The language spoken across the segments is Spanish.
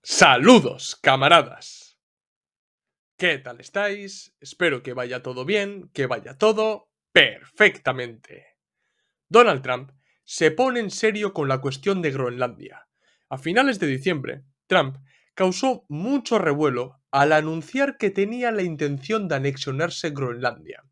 Saludos, camaradas. ¿Qué tal estáis? Espero que vaya todo bien, que vaya todo perfectamente. Donald Trump se pone en serio con la cuestión de Groenlandia. A finales de diciembre, Trump causó mucho revuelo al anunciar que tenía la intención de anexionarse Groenlandia.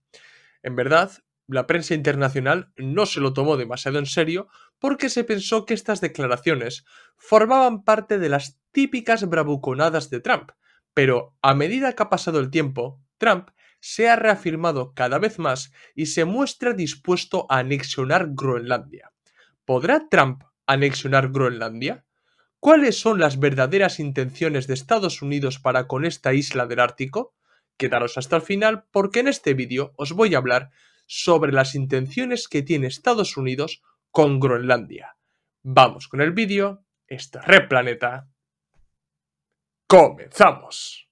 En verdad, la prensa internacional no se lo tomó demasiado en serio porque se pensó que estas declaraciones formaban parte de las típicas bravuconadas de Trump, pero a medida que ha pasado el tiempo, Trump se ha reafirmado cada vez más y se muestra dispuesto a anexionar Groenlandia. ¿Podrá Trump anexionar Groenlandia? ¿Cuáles son las verdaderas intenciones de Estados Unidos para con esta isla del Ártico? Quedaros hasta el final porque en este vídeo os voy a hablar sobre las intenciones que tiene Estados Unidos con Groenlandia. Vamos con el vídeo, esto es Red Planeta. ¡Comenzamos!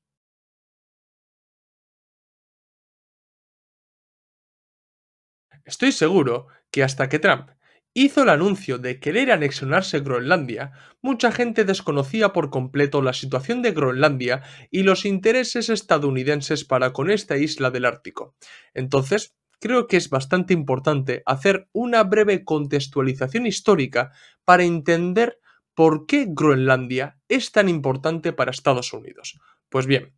Estoy seguro que hasta que Trump hizo el anuncio de querer anexionarse Groenlandia, mucha gente desconocía por completo la situación de Groenlandia y los intereses estadounidenses para con esta isla del Ártico. Entonces, creo que es bastante importante hacer una breve contextualización histórica para entender por qué Groenlandia es tan importante para Estados Unidos. Pues bien,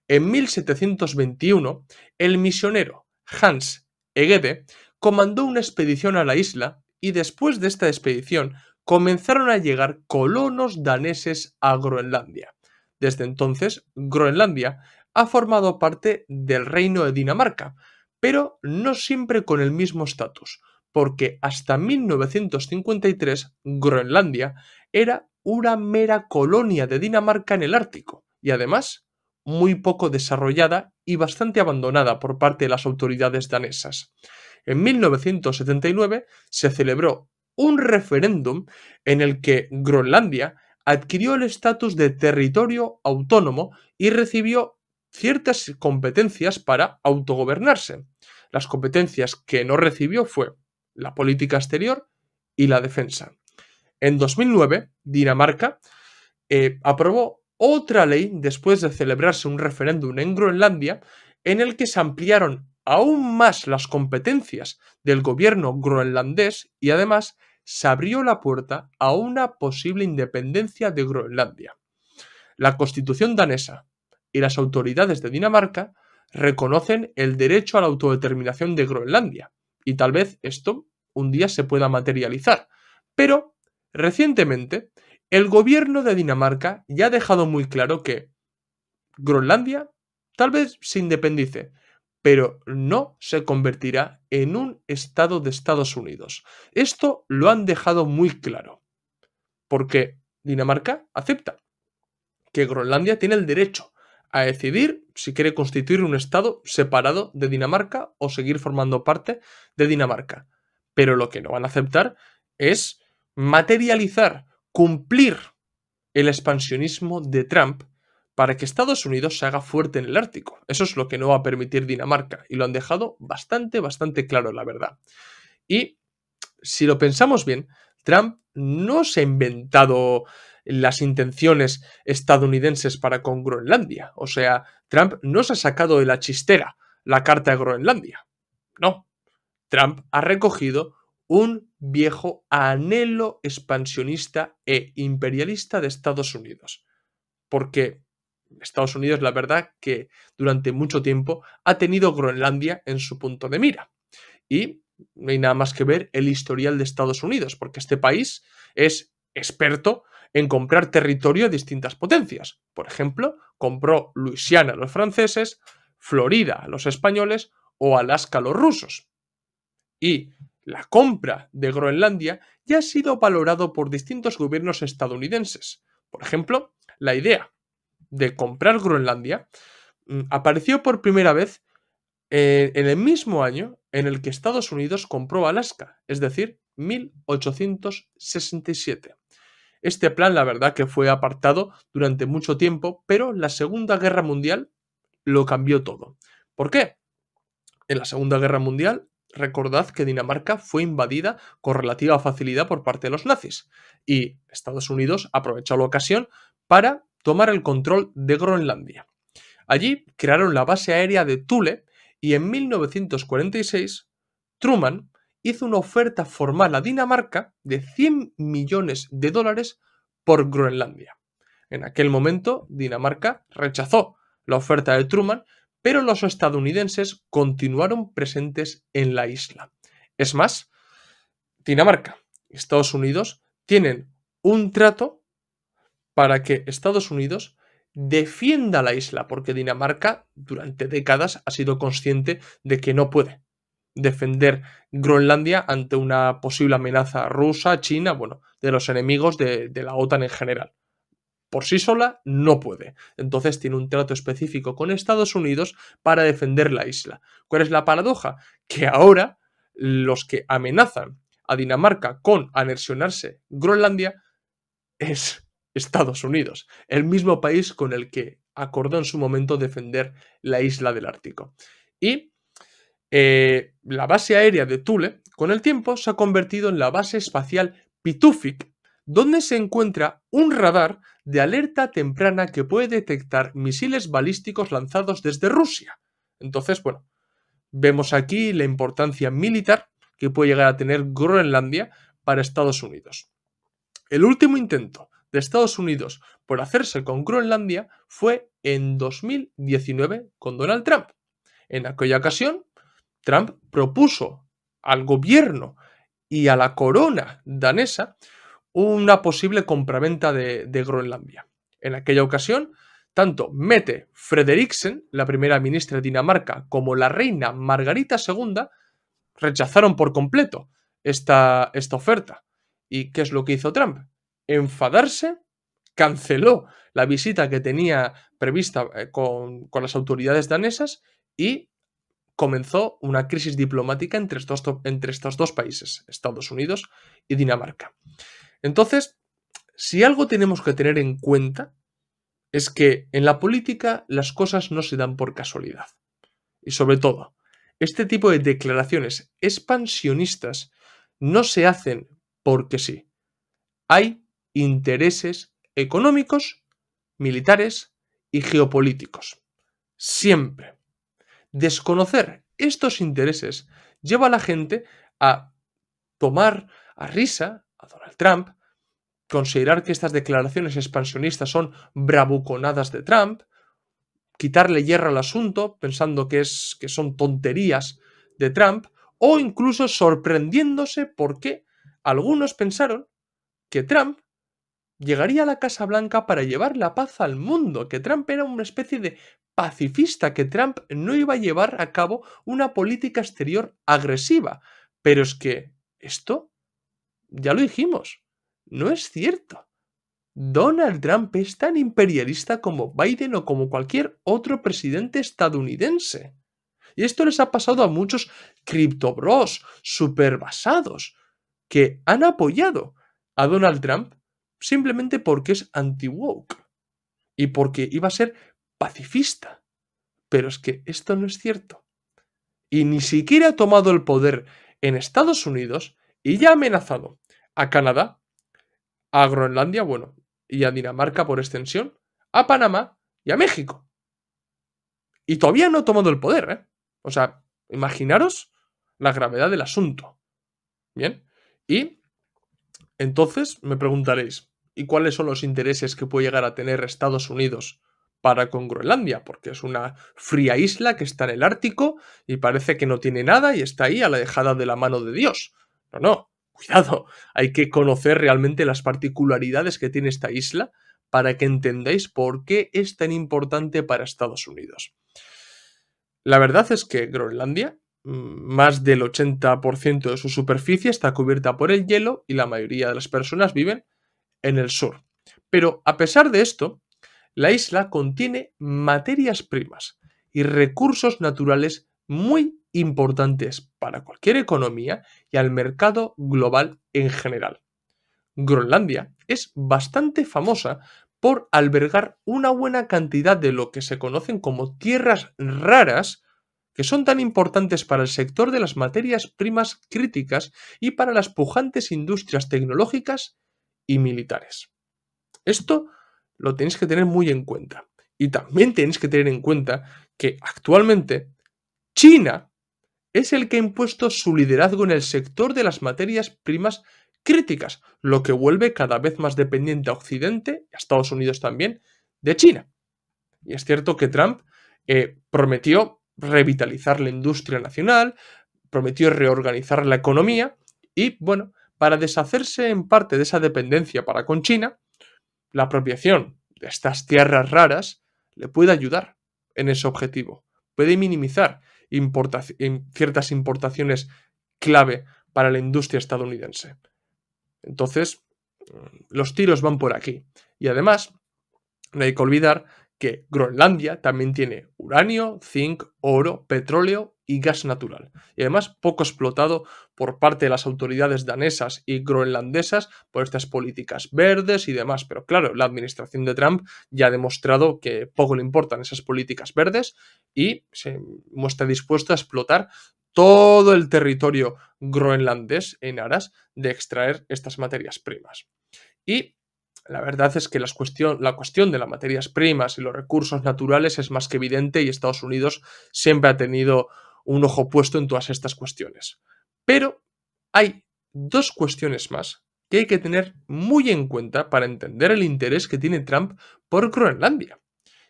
en 1721, el misionero Hans Egede comandó una expedición a la isla y después de esta expedición comenzaron a llegar colonos daneses a Groenlandia. Desde entonces, Groenlandia ha formado parte del reino de Dinamarca, pero no siempre con el mismo estatus, porque hasta 1953 Groenlandia era una mera colonia de Dinamarca en el Ártico y además muy poco desarrollada y bastante abandonada por parte de las autoridades danesas. En 1979 se celebró un referéndum en el que Groenlandia adquirió el estatus de territorio autónomo y recibió ciertas competencias para autogobernarse. Las competencias que no recibió fue la política exterior y la defensa. En 2009, Dinamarca aprobó otra ley después de celebrarse un referéndum en Groenlandia en el que se ampliaron aún más las competencias del gobierno groenlandés y además se abrió la puerta a una posible independencia de Groenlandia. La Constitución danesa y las autoridades de Dinamarca reconocen el derecho a la autodeterminación de Groenlandia y tal vez esto un día se pueda materializar. Pero recientemente el gobierno de Dinamarca ya ha dejado muy claro que Groenlandia tal vez se independice, pero no se convertirá en un estado de Estados Unidos. Esto lo han dejado muy claro, porque Dinamarca acepta que Groenlandia tiene el derecho a decidir si quiere constituir un estado separado de Dinamarca o seguir formando parte de Dinamarca. Pero lo que no van a aceptar es materializar, cumplir el expansionismo de Trump para que Estados Unidos se haga fuerte en el Ártico. Eso es lo que no va a permitir Dinamarca y lo han dejado bastante claro, la verdad. Y si lo pensamos bien, Trump no se ha inventado las intenciones estadounidenses para con Groenlandia. O sea, Trump no se ha sacado de la chistera la carta de Groenlandia. No. Trump ha recogido un viejo anhelo expansionista e imperialista de Estados Unidos. Porque Estados Unidos, la verdad, que durante mucho tiempo ha tenido Groenlandia en su punto de mira. Y no hay nada más que ver el historial de Estados Unidos, porque este país es experto en comprar territorio de distintas potencias. Por ejemplo, compró Luisiana a los franceses, Florida a los españoles o Alaska a los rusos. Y la compra de Groenlandia ya ha sido valorado por distintos gobiernos estadounidenses. Por ejemplo, la idea de comprar Groenlandia apareció por primera vez en el mismo año en el que Estados Unidos compró Alaska, es decir, 1867. Este plan, la verdad, que fue apartado durante mucho tiempo, pero la Segunda Guerra Mundial lo cambió todo. ¿Por qué? En la Segunda Guerra Mundial, recordad que Dinamarca fue invadida con relativa facilidad por parte de los nazis y Estados Unidos aprovechó la ocasión para tomar el control de Groenlandia. Allí crearon la base aérea de Thule y en 1946 Truman hizo una oferta formal a Dinamarca de 100 millones de dólares por Groenlandia. En aquel momento, Dinamarca rechazó la oferta de Truman, pero los estadounidenses continuaron presentes en la isla. Es más, Dinamarca y Estados Unidos tienen un trato para que Estados Unidos defienda la isla, porque Dinamarca durante décadas ha sido consciente de que no puede defender Groenlandia ante una posible amenaza rusa, china, bueno, de los enemigos de la OTAN en general. Por sí sola no puede. Entonces tiene un trato específico con Estados Unidos para defender la isla. ¿Cuál es la paradoja? Que ahora los que amenazan a Dinamarca con anexionarse Groenlandia es Estados Unidos, el mismo país con el que acordó en su momento defender la isla del Ártico. Y la base aérea de Thule, con el tiempo, se ha convertido en la base espacial Pitufik, donde se encuentra un radar de alerta temprana que puede detectar misiles balísticos lanzados desde Rusia. Entonces, bueno, vemos aquí la importancia militar que puede llegar a tener Groenlandia para Estados Unidos. El último intento de Estados Unidos por hacerse con Groenlandia fue en 2019 con Donald Trump. En aquella ocasión, Trump propuso al gobierno y a la corona danesa una posible compraventa de Groenlandia. En aquella ocasión, tanto Mette Frederiksen, la primera ministra de Dinamarca, como la reina Margarita II rechazaron por completo esta oferta. ¿Y qué es lo que hizo Trump? Enfadarse, canceló la visita que tenía prevista con las autoridades danesas y comenzó una crisis diplomática entre estos dos países, Estados Unidos y Dinamarca. Entonces, si algo tenemos que tener en cuenta es que en la política las cosas no se dan por casualidad. Y sobre todo, este tipo de declaraciones expansionistas no se hacen porque sí. Hay intereses económicos, militares y geopolíticos. Siempre. Desconocer estos intereses lleva a la gente a tomar a risa a Donald Trump, considerar que estas declaraciones expansionistas son bravuconadas de Trump, quitarle hierro al asunto pensando que son tonterías de Trump, o incluso sorprendiéndose porque algunos pensaron que Trump llegaría a la Casa Blanca para llevar la paz al mundo, que Trump era una especie de pacifista, que Trump no iba a llevar a cabo una política exterior agresiva. Pero es que esto, ya lo dijimos, no es cierto. Donald Trump es tan imperialista como Biden o como cualquier otro presidente estadounidense. Y esto les ha pasado a muchos criptobros super basados que han apoyado a Donald Trump simplemente porque es anti-woke y porque iba a ser pacifista. Pero es que esto no es cierto. Y ni siquiera ha tomado el poder en Estados Unidos y ya ha amenazado a Canadá, a Groenlandia, bueno, y a Dinamarca por extensión, a Panamá y a México. Y todavía no ha tomado el poder, ¿eh? O sea, imaginaros la gravedad del asunto. Bien. Y entonces me preguntaréis, ¿y cuáles son los intereses que puede llegar a tener Estados Unidos para con Groenlandia? Porque es una fría isla que está en el Ártico y parece que no tiene nada y está ahí a la dejada de la mano de Dios. No, no, cuidado, hay que conocer realmente las particularidades que tiene esta isla para que entendáis por qué es tan importante para Estados Unidos. La verdad es que Groenlandia, más del 80% de su superficie está cubierta por el hielo y la mayoría de las personas viven en el sur. Pero a pesar de esto, la isla contiene materias primas y recursos naturales muy importantes para cualquier economía y al mercado global en general. Groenlandia es bastante famosa por albergar una buena cantidad de lo que se conocen como tierras raras, que son tan importantes para el sector de las materias primas críticas y para las pujantes industrias tecnológicas y militares. Esto lo tenéis que tener muy en cuenta. Y también tenéis que tener en cuenta que actualmente China es el que ha impuesto su liderazgo en el sector de las materias primas críticas, lo que vuelve cada vez más dependiente a Occidente, y a Estados Unidos también, de China. Y es cierto que Trump prometió revitalizar la industria nacional, prometió reorganizar la economía y, bueno, para deshacerse en parte de esa dependencia para con China, la apropiación de estas tierras raras le puede ayudar en ese objetivo. Puede minimizar ciertas importaciones clave para la industria estadounidense. Entonces, los tiros van por aquí. Y además, no hay que olvidar que Groenlandia también tiene uranio, zinc, oro, petróleo y gas natural. Y además poco explotado por parte de las autoridades danesas y groenlandesas por estas políticas verdes y demás. Pero claro, la administración de Trump ya ha demostrado que poco le importan esas políticas verdes y se muestra dispuesto a explotar todo el territorio groenlandés en aras de extraer estas materias primas. Y la verdad es que la cuestión de las materias primas y los recursos naturales es más que evidente y Estados Unidos siempre ha tenido un ojo puesto en todas estas cuestiones. Pero hay dos cuestiones más que hay que tener muy en cuenta para entender el interés que tiene Trump por Groenlandia.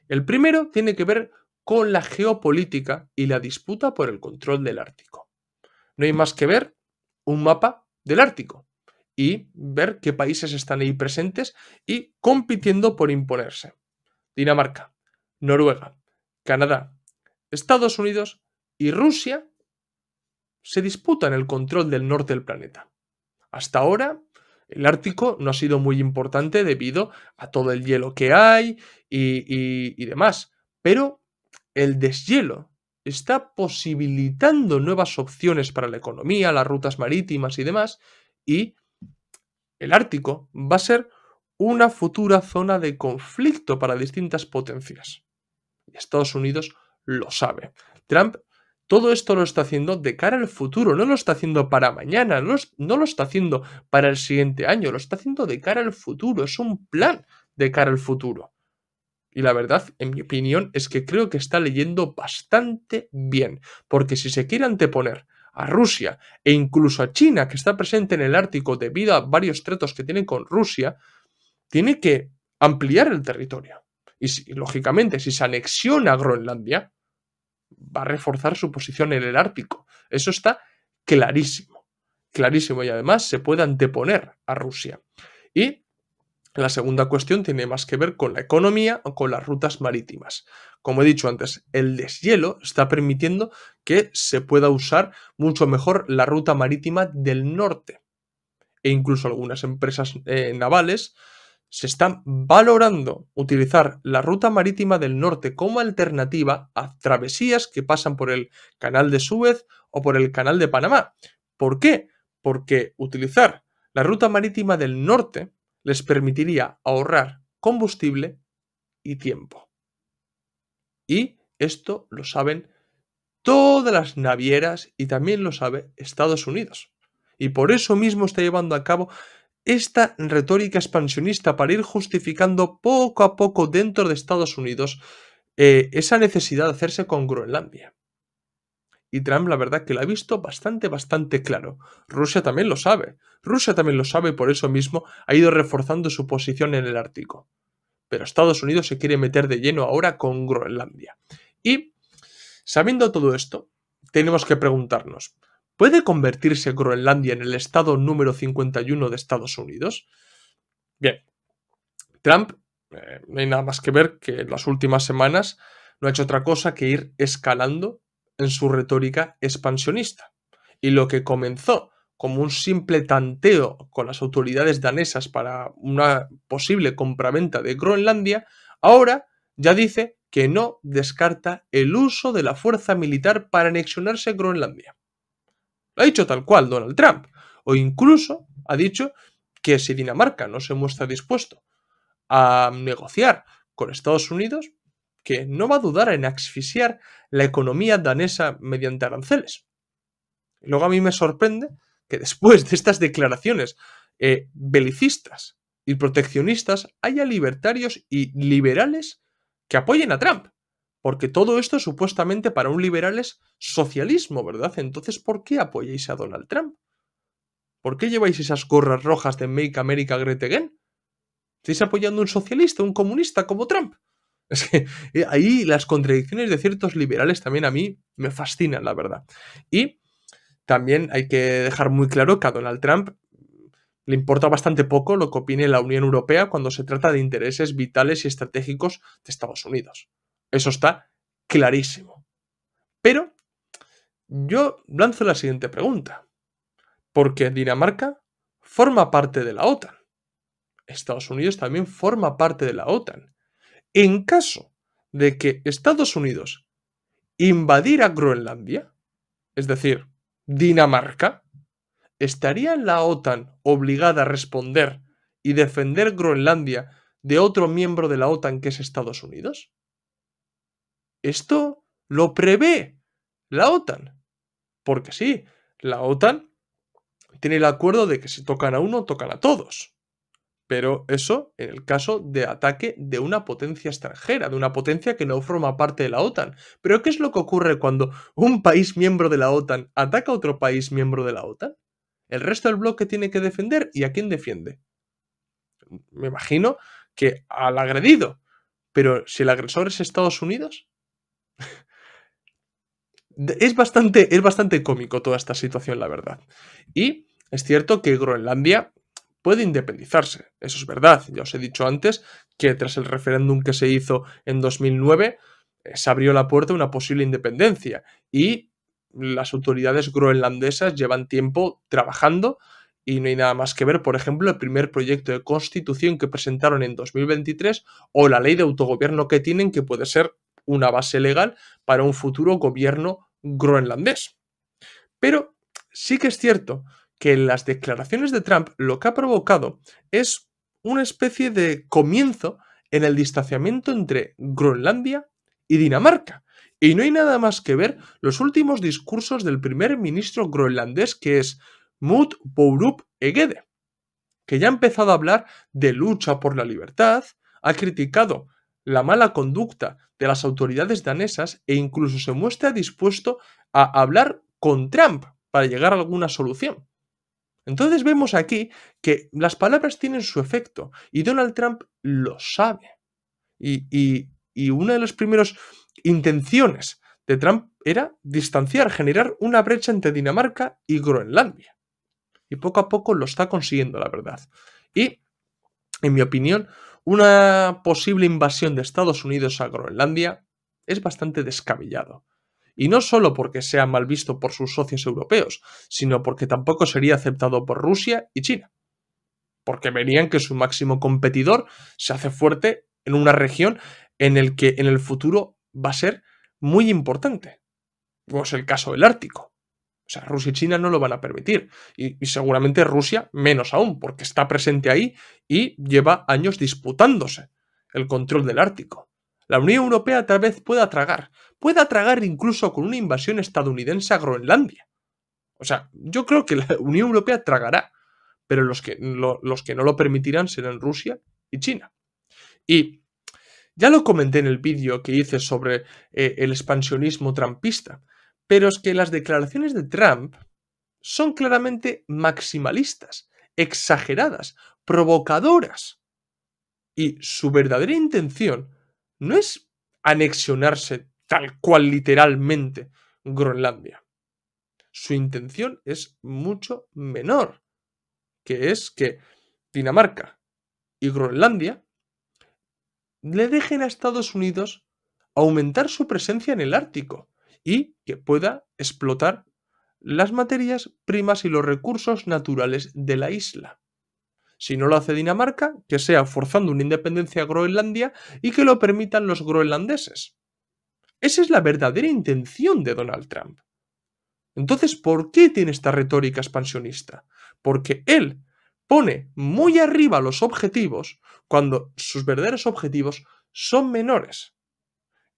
El primero tiene que ver con la geopolítica y la disputa por el control del Ártico. No hay más que ver un mapa del Ártico y ver qué países están ahí presentes y compitiendo por imponerse. Dinamarca, Noruega, Canadá, Estados Unidos y Rusia se disputan el control del norte del planeta. Hasta ahora, el Ártico no ha sido muy importante debido a todo el hielo que hay y demás, pero el deshielo está posibilitando nuevas opciones para la economía, las rutas marítimas y demás, y el Ártico va a ser una futura zona de conflicto para distintas potencias. Y Estados Unidos lo sabe. Trump todo esto lo está haciendo de cara al futuro, no lo está haciendo para mañana, no lo está haciendo para el siguiente año, lo está haciendo de cara al futuro, es un plan de cara al futuro. Y la verdad, en mi opinión, es que creo que está leyendo bastante bien, porque si se quiere anteponer a Rusia e incluso a China, que está presente en el Ártico debido a varios tratos que tiene con Rusia, tiene que ampliar el territorio. Y lógicamente, si se anexiona a Groenlandia, va a reforzar su posición en el Ártico. Eso está clarísimo. Clarísimo. Y además se puede anteponer a Rusia. Y la segunda cuestión tiene más que ver con la economía o con las rutas marítimas. Como he dicho antes, el deshielo está permitiendo que se pueda usar mucho mejor la ruta marítima del norte. E incluso algunas empresas navales se están valorando utilizar la ruta marítima del norte como alternativa a travesías que pasan por el canal de Suez o por el canal de Panamá. ¿Por qué? Porque utilizar la ruta marítima del norte les permitiría ahorrar combustible y tiempo. Y esto lo saben todas las navieras y también lo sabe Estados Unidos. Y por eso mismo está llevando a cabo esta retórica expansionista para ir justificando poco a poco dentro de Estados Unidos esa necesidad de hacerse con Groenlandia. Y Trump la verdad que lo ha visto bastante claro. Rusia también lo sabe. Rusia también lo sabe y por eso mismo ha ido reforzando su posición en el Ártico. Pero Estados Unidos se quiere meter de lleno ahora con Groenlandia. Y sabiendo todo esto, tenemos que preguntarnos, ¿puede convertirse Groenlandia en el estado número 51 de Estados Unidos? Bien, Trump, no hay nada más que ver que en las últimas semanas no ha hecho otra cosa que ir escalando en su retórica expansionista. Y lo que comenzó como un simple tanteo con las autoridades danesas para una posible compraventa de Groenlandia, ahora ya dice que no descarta el uso de la fuerza militar para anexionarse Groenlandia. Lo ha dicho tal cual Donald Trump, o incluso ha dicho que si Dinamarca no se muestra dispuesto a negociar con Estados Unidos, que no va a dudar en asfixiar la economía danesa mediante aranceles. Y luego a mí me sorprende que después de estas declaraciones belicistas y proteccionistas haya libertarios y liberales que apoyen a Trump. Porque todo esto supuestamente para un liberal es socialismo, ¿verdad? Entonces, ¿por qué apoyáis a Donald Trump? ¿Por qué lleváis esas gorras rojas de Make America Great Again? ¿Estáis apoyando a un socialista, un comunista como Trump? Es que ahí las contradicciones de ciertos liberales también a mí me fascinan, la verdad. Y también hay que dejar muy claro que a Donald Trump le importa bastante poco lo que opine la Unión Europea cuando se trata de intereses vitales y estratégicos de Estados Unidos. Eso está clarísimo. Pero yo lanzo la siguiente pregunta. ¿Por qué Dinamarca forma parte de la OTAN? Estados Unidos también forma parte de la OTAN. En caso de que Estados Unidos invadiera Groenlandia, es decir, Dinamarca, ¿estaría la OTAN obligada a responder y defender Groenlandia de otro miembro de la OTAN que es Estados Unidos? Esto lo prevé la OTAN. Porque sí, la OTAN tiene el acuerdo de que si tocan a uno, tocan a todos. Pero eso en el caso de ataque de una potencia extranjera, de una potencia que no forma parte de la OTAN. Pero ¿qué es lo que ocurre cuando un país miembro de la OTAN ataca a otro país miembro de la OTAN? El resto del bloque tiene que defender, ¿y a quién defiende? Me imagino que al agredido. Pero si el agresor es Estados Unidos, es bastante cómico toda esta situación, la verdad. Y es cierto que Groenlandia puede independizarse, eso es verdad. Ya os he dicho antes que tras el referéndum que se hizo en 2009 se abrió la puerta a una posible independencia y las autoridades groenlandesas llevan tiempo trabajando y no hay nada más que ver, por ejemplo, el primer proyecto de constitución que presentaron en 2023 o la ley de autogobierno que tienen, que puede ser una base legal para un futuro gobierno groenlandés. Pero sí que es cierto que las declaraciones de Trump lo que ha provocado es una especie de comienzo en el distanciamiento entre Groenlandia y Dinamarca. Y no hay nada más que ver los últimos discursos del primer ministro groenlandés, que es Mut Borup Egede, que ya ha empezado a hablar de lucha por la libertad, ha criticado la mala conducta de las autoridades danesas e incluso se muestra dispuesto a hablar con Trump para llegar a alguna solución. Entonces vemos aquí que las palabras tienen su efecto y Donald Trump lo sabe. Y una de las primeras intenciones de Trump era distanciar, generar una brecha entre Dinamarca y Groenlandia. Y poco a poco lo está consiguiendo, la verdad. Y, en mi opinión, una posible invasión de Estados Unidos a Groenlandia es bastante descabellado. Y no solo porque sea mal visto por sus socios europeos, sino porque tampoco sería aceptado por Rusia y China. Porque verían que su máximo competidor se hace fuerte en una región en el que en el futuro va a ser muy importante. Como es el caso del Ártico. O sea, Rusia y China no lo van a permitir. Y seguramente Rusia menos aún, porque está presente ahí y lleva años disputándose el control del Ártico. La Unión Europea tal vez pueda tragar incluso con una invasión estadounidense a Groenlandia. O sea, yo creo que la Unión Europea tragará, pero los que no lo permitirán serán Rusia y China. Y ya lo comenté en el vídeo que hice sobre el expansionismo trumpista, pero es que las declaraciones de Trump son claramente maximalistas, exageradas, provocadoras. Y su verdadera intención no es anexionarse tal cual literalmente Groenlandia. Su intención es mucho menor, que es que Dinamarca y Groenlandia le dejen a Estados Unidos aumentar su presencia en el Ártico y que pueda explotar las materias primas y los recursos naturales de la isla. Si no lo hace Dinamarca, que sea forzando una independencia a Groenlandia y que lo permitan los groenlandeses. Esa es la verdadera intención de Donald Trump. Entonces, ¿por qué tiene esta retórica expansionista? Porque él pone muy arriba los objetivos cuando sus verdaderos objetivos son menores.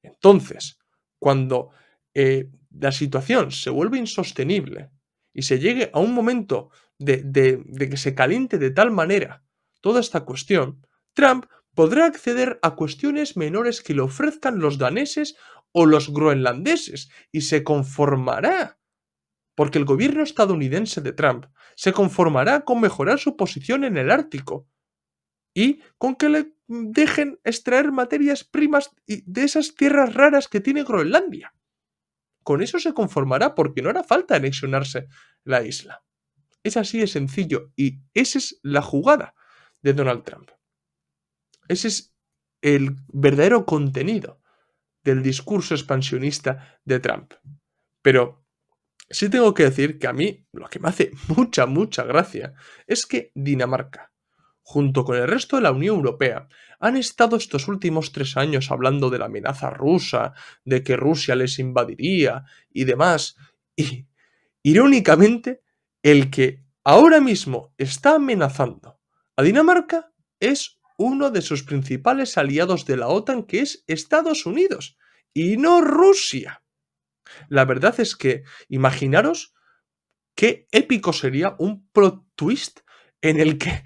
Entonces, cuando la situación se vuelve insostenible y se llegue a un momento de que se caliente de tal manera toda esta cuestión, Trump podrá acceder a cuestiones menores que le ofrezcan los daneses o los groenlandeses y se conformará, porque el gobierno estadounidense de Trump se conformará con mejorar su posición en el Ártico y con que le dejen extraer materias primas de esas tierras raras que tiene Groenlandia. Con eso se conformará porque no hará falta anexionarse la isla. Es así de sencillo y esa es la jugada de Donald Trump. Ese es el verdadero contenido del discurso expansionista de Trump. Pero sí tengo que decir que a mí lo que me hace mucha gracia es que Dinamarca, junto con el resto de la Unión Europea, han estado estos últimos 3 años hablando de la amenaza rusa, de que Rusia les invadiría y demás. Y, irónicamente, el que ahora mismo está amenazando a Dinamarca es uno de sus principales aliados de la OTAN, que es Estados Unidos, y no Rusia. La verdad es que, imaginaros qué épico sería un plot twist en el que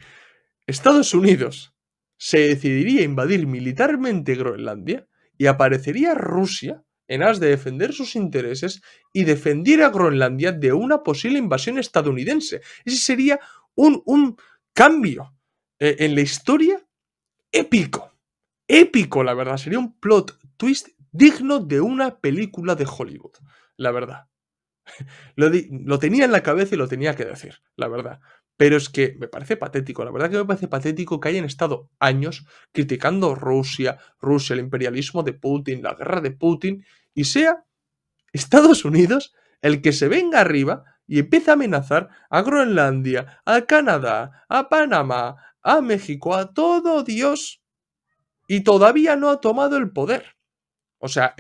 Estados Unidos se decidiría a invadir militarmente Groenlandia y aparecería Rusia en aras de defender sus intereses y defender a Groenlandia de una posible invasión estadounidense. Ese sería un cambio en la historia épico. Épico, la verdad. Sería un plot twist digno de una película de Hollywood, la verdad. Lo tenía en la cabeza y lo tenía que decir, la verdad. Pero es que me parece patético, la verdad que me parece patético que hayan estado años criticando Rusia, el imperialismo de Putin, la guerra de Putin, y sea Estados Unidos el que se venga arriba y empieza a amenazar a Groenlandia, a Canadá, a Panamá, a México, a todo Dios, y todavía no ha tomado el poder. O sea,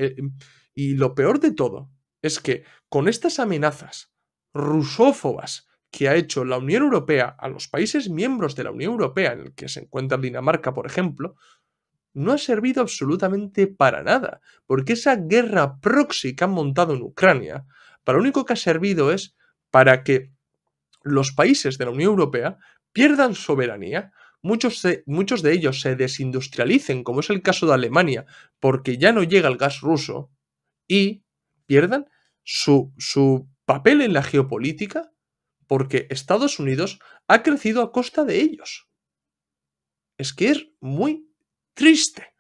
y lo peor de todo es que con estas amenazas rusófobas que ha hecho la Unión Europea a los países miembros de la Unión Europea, en el que se encuentra Dinamarca, por ejemplo, no ha servido absolutamente para nada, porque esa guerra proxy que han montado en Ucrania, para lo único que ha servido es para que los países de la Unión Europea pierdan soberanía, muchos de ellos se desindustrialicen, como es el caso de Alemania, porque ya no llega el gas ruso, y pierdan su papel en la geopolítica, porque Estados Unidos ha crecido a costa de ellos. Es que es muy triste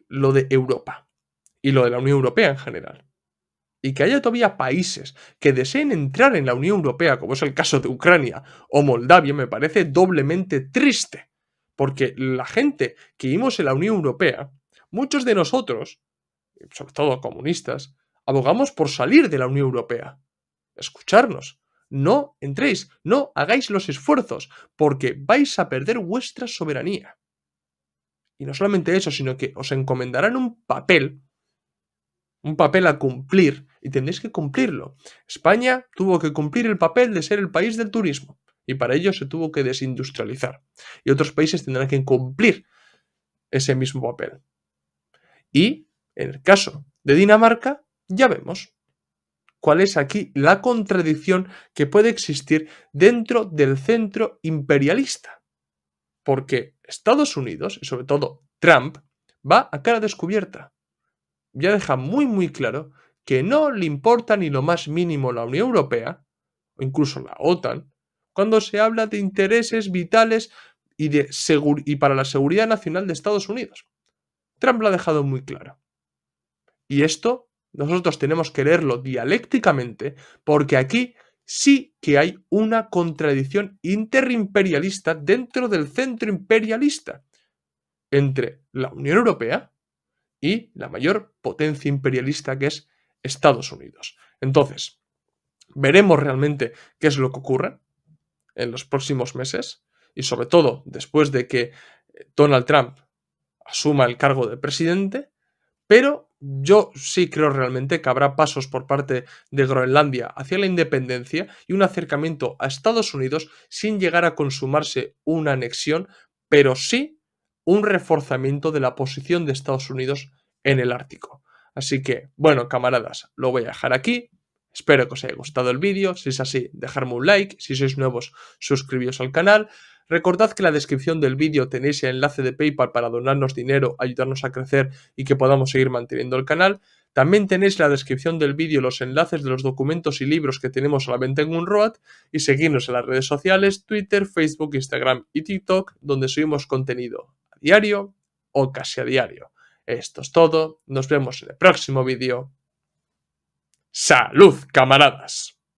lo de Europa y lo de la Unión Europea en general. Y que haya todavía países que deseen entrar en la Unión Europea, como es el caso de Ucrania o Moldavia, me parece doblemente triste. Porque la gente que vivimos en la Unión Europea, muchos de nosotros, sobre todo comunistas, abogamos por salir de la Unión Europea. Escucharnos. No entréis, no hagáis los esfuerzos, porque vais a perder vuestra soberanía. Y no solamente eso, sino que os encomendarán un papel a cumplir, y tendréis que cumplirlo. España tuvo que cumplir el papel de ser el país del turismo, y para ello se tuvo que desindustrializar. Y otros países tendrán que cumplir ese mismo papel. Y, en el caso de Dinamarca, ya vemos cuál es aquí la contradicción que puede existir dentro del centro imperialista. Porque Estados Unidos, y sobre todo Trump, va a cara descubierta. Ya deja muy claro que no le importa ni lo más mínimo la Unión Europea, o incluso la OTAN, cuando se habla de intereses vitales y para la seguridad nacional de Estados Unidos. Trump lo ha dejado muy claro. Y esto nosotros tenemos que leerlo dialécticamente, porque aquí sí que hay una contradicción interimperialista dentro del centro imperialista entre la Unión Europea y la mayor potencia imperialista, que es Estados Unidos. Entonces, veremos realmente qué es lo que ocurre en los próximos meses y sobre todo después de que Donald Trump asuma el cargo de presidente, pero yo sí creo realmente que habrá pasos por parte de Groenlandia hacia la independencia y un acercamiento a Estados Unidos sin llegar a consumarse una anexión, pero sí un reforzamiento de la posición de Estados Unidos en el Ártico. Así que, bueno, camaradas, lo voy a dejar aquí. Espero que os haya gustado el vídeo. Si es así, dejadme un like. Si sois nuevos, suscribíos al canal. Recordad que en la descripción del vídeo tenéis el enlace de PayPal para donarnos dinero, ayudarnos a crecer y que podamos seguir manteniendo el canal. También tenéis en la descripción del vídeo los enlaces de los documentos y libros que tenemos a la venta en Unroad y seguirnos en las redes sociales, Twitter, Facebook, Instagram y TikTok, donde subimos contenido a diario o casi a diario. Esto es todo, nos vemos en el próximo vídeo. ¡Salud, camaradas!